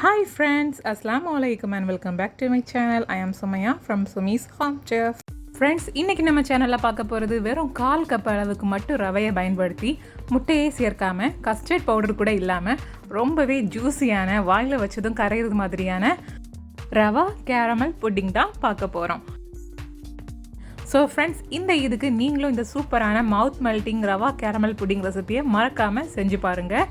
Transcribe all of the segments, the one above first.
Hi friends, Assalamu alaikum and welcome back to my channel. I am Sumaya from Sumi's Home Chef. Friends, இன்றைக்கி நம்ம சேனலில் பார்க்க போகிறது வெறும் 1/4 கப் அளவுக்கு மட்டும் ரவையை பயன்படுத்தி முட்டையே சேர்க்காமல் கஸ்டர்ட் பவுடர் கூட இல்லாமல் ரொம்பவே ஜூஸியான வாயில் வச்சதும் கரையிறது மாதிரியான ரவா கேரமல் புட்டிங் தான் பார்க்க போகிறோம். ஸோ ஃப்ரெண்ட்ஸ், இந்த இதுக்கு நீங்களும் இந்த சூப்பரான மவுத் மெல்ட்டிங் ரவா கேரமல் புட்டிங் ரெசிபியை மறக்காமல் செஞ்சு பாருங்கள்.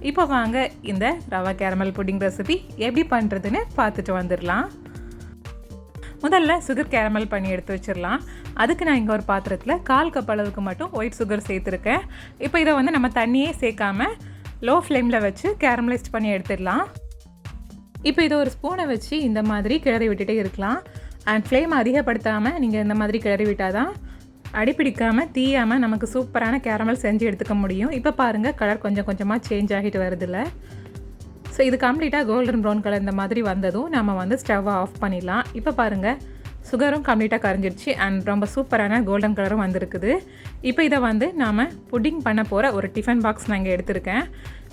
இப்போ வாங்க இந்த ரவா கேரமல் புட்டிங் ரெசிபி எப்படி பண்ணுறதுன்னு பார்த்துட்டு வந்துடலாம். முதல்ல சுகர் கேரமல் பண்ணி எடுத்து வச்சிடலாம். அதுக்கு நான் இங்கே ஒரு பாத்திரத்தில் 1/4 கப் அளவுக்கு மட்டும் ஒயிட் சுகர் சேர்த்துருக்கேன். இப்போ இதை வந்து நம்ம தண்ணியே சேர்க்காமல் லோ ஃப்ளேமில் வச்சு கேரமலைஸ்ட் பண்ணி எடுத்துடலாம். இப்போ இதை ஒரு ஸ்பூனை வச்சு இந்த மாதிரி கிளறி விட்டுட்டே இருக்கலாம். அண்ட் ஃப்ளேம் அதிகப்படுத்தாமல் நீங்கள் இந்த மாதிரி கிளறி விட்டால் தான் அடிப்பிடிக்காமல் தீயாமல் நமக்கு சூப்பரான கேரமல் செஞ்சு எடுத்துக்க முடியும். இப்போ பாருங்கள், கலர் கொஞ்சம் கொஞ்சமாக சேஞ்ச் ஆகிட்டு வருதில்ல. ஸோ இது கம்ப்ளீட்டாக கோல்டன் ப்ரௌன் கலர் இந்த மாதிரி வந்ததும் நம்ம வந்து ஸ்டவ்வை ஆஃப் பண்ணிடலாம். இப்போ பாருங்கள், சுகரும் கம்ப்ளீட்டாக கரைஞ்சிடுச்சு அண்ட் ரொம்ப சூப்பரான கோல்டன் கலரும் வந்திருக்குது. இப்போ இதை வந்து நாம் புட்டிங் பண்ண போகிற ஒரு டிஃபன் பாக்ஸ் நான் இங்கே எடுத்திருக்கேன்.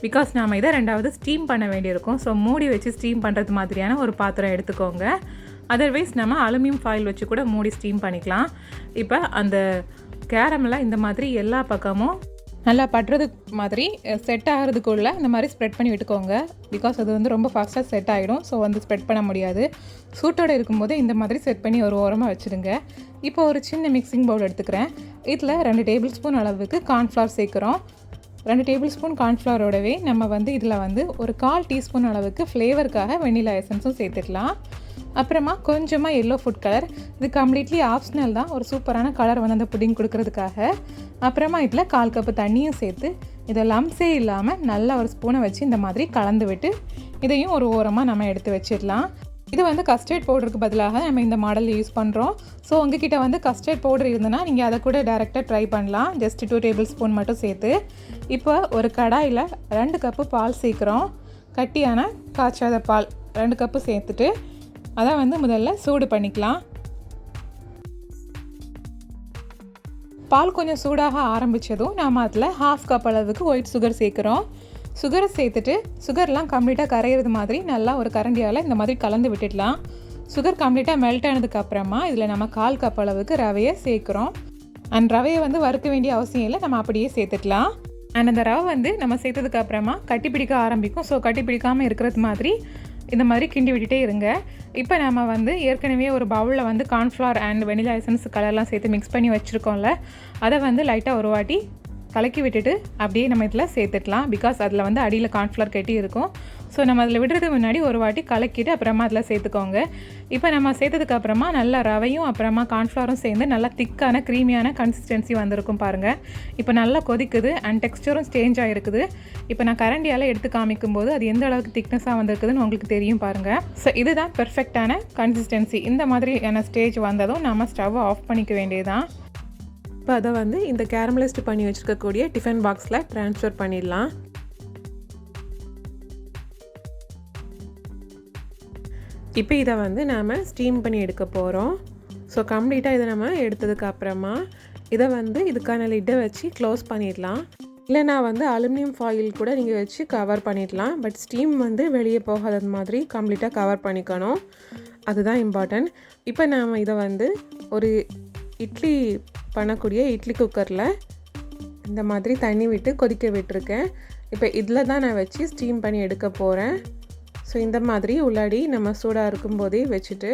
பிகாஸ் நாம் இதை 2வது ஸ்டீம் பண்ண வேண்டியிருக்கும். ஸோ மூடி வச்சு ஸ்டீம் பண்ணுறது மாதிரியான ஒரு பாத்திரம் எடுத்துக்கோங்க. அதர்வைஸ் நம்ம அலுமினியம் ஃபாயில் வச்சு கூட மூடி ஸ்டீம் பண்ணிக்கலாம். இப்போ அந்த கேரமெல்லாம் இந்த மாதிரி எல்லா பக்கமும் நல்லா படுறது மாதிரி செட் ஆகிறதுக்குள்ளே இந்த மாதிரி ஸ்ப்ரெட் பண்ணி விட்டுக்கோங்க. பிகாஸ் அது வந்து ரொம்ப ஃபாஸ்ட்டாக செட் ஆகிடும். ஸோ வந்து ஸ்ப்ரெட் பண்ண முடியாது. சூட்டோடு இருக்கும்போது இந்த மாதிரி செட் பண்ணி ஒரு ஓரமாக வச்சுடுங்க. இப்போ ஒரு சின்ன மிக்சிங் பவுல் எடுத்துக்கிறேன். இதில் 2 டேபிள் ஸ்பூன் அளவுக்கு கார்ன்ஃப்ளவர் சேர்க்குறோம். 2 டேபிள் ஸ்பூன் கார்ன்ஃப்ளவரோடவே நம்ம வந்து இதில் வந்து ஒரு 1/4 டீஸ்பூன் அளவுக்கு ஃப்ளேவருக்காக வெண்ணிலா எசன்ஸும் சேர்த்துக்கலாம். அப்புறமா கொஞ்சமாக எல்லோ ஃபுட் கலர், இது கம்ப்ளீட்லி ஆப்ஷனல் தான், ஒரு சூப்பரான கலர் வந்து அந்த புட்டிங் கொடுக்கறதுக்காக. அப்புறமா இதில் 1/4 கப்பு தண்ணியும் சேர்த்து இதை லம்ஸே இல்லாமல் நல்லா ஒரு ஸ்பூனை வச்சு இந்த மாதிரி கலந்து விட்டு இதையும் ஒரு ஓரமாக நம்ம எடுத்து வச்சிடலாம். இது வந்து கஸ்டர்ட் பவுடருக்கு பதிலாக நம்ம இந்த மாடல் யூஸ் பண்ணுறோம். ஸோ உங்ககிட்ட வந்து கஸ்டர்ட் பவுடர் இருந்ததுன்னா நீங்கள் அதை கூட டைரெக்டாக ட்ரை பண்ணலாம். ஜஸ்ட் 2 டேபிள் ஸ்பூன் மட்டும் சேர்த்து இப்போ ஒரு கடாயில் 2 கப்பு பால் சேர்க்குறோம். கட்டியான காய்ச்சாத பால் 2 கப்பு சேர்த்துட்டு அதை வந்து முதல்ல சூடு பண்ணிக்கலாம். பால் கொஞ்சம் சூடாக ஆரம்பித்ததும் நாம் அதில் 1/2 கப் அளவுக்கு ஒயிட் சுகர் சேர்க்குறோம். சுகரை சேர்த்துட்டு சுகர்லாம் கம்ப்ளீட்டாக கரையிறது மாதிரி நல்லா ஒரு கரண்டியால் இந்த மாதிரி கலந்து விட்டுடலாம். சுகர் கம்ப்ளீட்டாக மெல்ட் ஆனதுக்கு அப்புறமா இதில் நம்ம 1/4 கப் அளவுக்கு ரவையை சேர்க்குறோம். அண்ட் ரவையை வந்து வறுக்க வேண்டிய அவசியம் இல்லை, நம்ம அப்படியே சேர்த்துக்கலாம். அண்ட் அந்த ரவை வந்து நம்ம சேர்த்ததுக்கு அப்புறமா கட்டி பிடிக்க ஆரம்பிக்கும். ஸோ கட்டி பிடிக்காமல் இருக்கிறது மாதிரி இந்த மாதிரி கிண்டி விட்டுட்டே இருங்க. இப்போ நம்ம வந்து ஏற்கனவே ஒரு பவுலில் வந்து கார்ன்ஃப்ளவர் அண்ட் வெனிலா எசன்ஸ் கலர்லாம் சேர்த்து மிக்ஸ் பண்ணி வச்சுருக்கோம்ல, அதை வந்து லைட்டாக ஒரு வாட்டி கலக்கி விட்டுட்டு அப்படியே நம்ம இதில் சேர்த்துக்கலாம். பிகாஸ் அதில் வந்து அடியில் கார்ன்ஃப்ளவர் கட்டி இருக்கும். ஸோ நம்ம அதில் விடுறதுக்கு முன்னாடி ஒரு வாட்டி கலக்கிட்டு அப்புறமா அதில் சேர்த்துக்கோங்க. இப்போ நம்ம சேர்த்ததுக்கு அப்புறமா நல்லா ரவையும் அப்புறமா கார்ன்ஃப்ளவரும் சேர்ந்து நல்லா திக்கான க்ரீமியான கன்சிஸ்டன்சி வந்திருக்கும் பாருங்கள். இப்போ நல்லா கொதிக்குது அண்ட் டெக்ஸ்டரும் சேஞ்ச் ஆகிருக்குது. இப்போ நான் கரண்டியால் எடுத்து காமிக்கும்போது அது எந்த அளவுக்கு திக்னஸாக வந்திருக்குதுன்னு உங்களுக்கு தெரியும் பாருங்கள். ஸோ இதுதான் பெர்ஃபெக்டான கன்சிஸ்டன்சி. இந்த மாதிரியான ஸ்டேஜ் வந்ததும் நம்ம ஸ்டவ்வை ஆஃப் பண்ணிக்க வேண்டியதுதான். இப்போ அதை வந்து இந்த கேரமலைஸ்ட் பண்ணி வச்சுருக்கக்கூடிய டிஃபன் பாக்ஸில் ட்ரான்ஸ்ஃபர் பண்ணிடலாம். இப்போ இதை வந்து நாம் ஸ்டீம் பண்ணி எடுக்க போகிறோம். ஸோ கம்ப்ளீட்டாக இதை நம்ம எடுத்ததுக்கு அப்புறமா இதை வந்து இதுக்கான லிட்டை வச்சு க்ளோஸ் பண்ணிடலாம். இல்லைனா வந்து அலுமினியம் ஃபாயில் கூட நீங்கள் வச்சு கவர் பண்ணிடலாம். பட் ஸ்டீம் வந்து வெளியே போகாதது மாதிரி கம்ப்ளீட்டாக கவர் பண்ணிக்கணும். அதுதான் இம்பார்ட்டன்ட். இப்போ நாம் இதை வந்து ஒரு இட்லி பண்ணக்கூடிய இட்லி குக்கரில் இந்த மாதிரி தண்ணி விட்டு கொதிக்க விட்டுருக்கேன். இப்போ இதில் தான் நான் வச்சு ஸ்டீம் பண்ணி எடுக்க போகிறேன். ஸோ இந்த மாதிரி உள்ளாடி நம்ம சூடாக இருக்கும்போதே வச்சுட்டு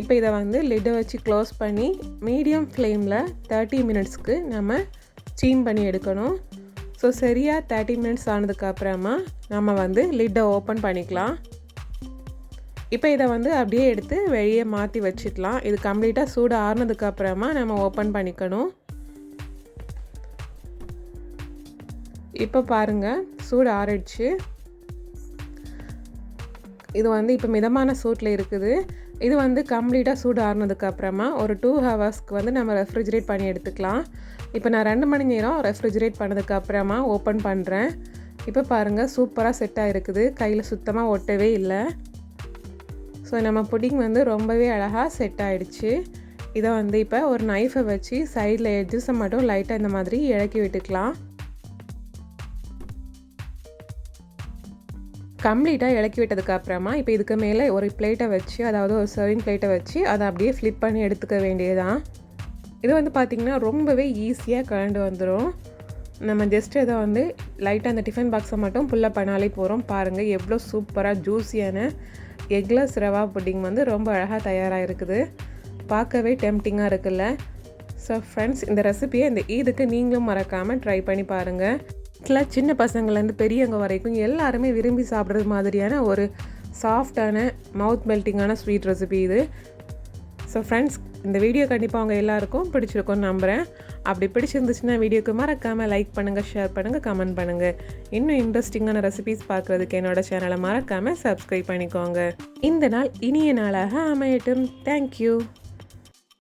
இப்போ இதை வந்து லிட்டை வச்சு க்ளோஸ் பண்ணி மீடியம் ஃப்ளேமில் 30 மினிட்ஸ்க்கு நம்ம ஸ்டீம் பண்ணி எடுக்கணும். ஸோ சரியாக 30 மினிட்ஸ் ஆனதுக்கப்புறமா நம்ம வந்து லிட்டை ஓப்பன் பண்ணிக்கலாம். இப்போ இதை வந்து அப்படியே எடுத்து வெளியே மாற்றி வச்சிடலாம். இது கம்ப்ளீட்டாக சூடு ஆறுனதுக்கப்புறமா நம்ம ஓப்பன் பண்ணிக்கணும். இப்போ பாருங்கள், சூடு ஆறிடுச்சு. இது வந்து இப்போ மிதமான சூட்டில் இருக்குது. இது வந்து கம்ப்ளீட்டாக சூடு ஆறுனதுக்கப்புறமா ஒரு 2 ஹவர்ஸ்க்கு வந்து நம்ம ரெஃப்ரிஜரேட் பண்ணி எடுத்துக்கலாம். இப்போ நான் 2 மணி நேரம் ரெஃப்ரிஜரேட் பண்ணதுக்கப்புறமா ஓப்பன் பண்ணுறேன். இப்போ பாருங்கள், சூப்பராக செட் ஆகிருக்குது. கையில் சுத்தமாக ஒட்டவே இல்லை. ஸோ நம்ம புட்டிங் வந்து ரொம்பவே அழகாக செட் ஆகிடுச்சு. இதை வந்து இப்போ ஒரு நைஃபை வச்சு சைடில் எட்ஜஸை மட்டும் லைட்டாக இந்த மாதிரி இறக்கி விட்டுக்கலாம். கம்ப்ளீட்டாக இலக்கி விட்டதுக்கு அப்புறமா இப்போ இதுக்கு மேலே ஒரு பிளேட்டை வச்சு, அதாவது ஒரு சர்விங் பிளேட்டை வச்சு அதை அப்படியே ஃப்ளிப் பண்ணி எடுத்துக்க வேண்டியதுதான். இது வந்து பார்த்திங்கன்னா ரொம்பவே ஈஸியாக கலண்டு வந்துடும். நம்ம ஜஸ்ட்டு இதை வந்து லைட்டாக அந்த டிஃபன் பாக்ஸை மட்டும் புல்ல பண்ணாலே போகிறோம். பாருங்கள் எவ்வளோ சூப்பராக ஜூஸியான எக்லெஸ் ரவா புட்டிங் வந்து ரொம்ப அழகாக தயாராக இருக்குது. பார்க்கவே டெம்ப்டிங்காக இருக்குல்ல. ஸோ ஃப்ரெண்ட்ஸ், இந்த ரெசிபியை இந்த ஈதுக்கு நீங்களும் மறக்காமல் ட்ரை பண்ணி பாருங்கள். வீட்டில் சின்ன பசங்கள்லேருந்து பெரியவங்க வரைக்கும் எல்லாருமே விரும்பி சாப்பிட்றது மாதிரியான ஒரு சாஃப்டான மவுத் மெல்ட்டிங்கான ஸ்வீட் ரெசிபி இது. ஸோ ஃப்ரெண்ட்ஸ், இந்த வீடியோ கண்டிப்பாக அவங்க எல்லாருக்கும் பிடிச்சிருக்கும்னு நம்புகிறேன். அப்படி பிடிச்சிருந்துச்சுன்னா வீடியோக்கு மறக்காமல் லைக் பண்ணுங்கள், ஷேர் பண்ணுங்கள், கமெண்ட் பண்ணுங்கள். இன்னும் இன்ட்ரெஸ்டிங்கான ரெசிபிஸ் பார்க்குறதுக்கு என்னோடய சேனலை மறக்காமல் சப்ஸ்கிரைப் பண்ணிக்கோங்க. இந்த நாள் இனிய நாளாக அமையட்டும். தேங்க்யூ.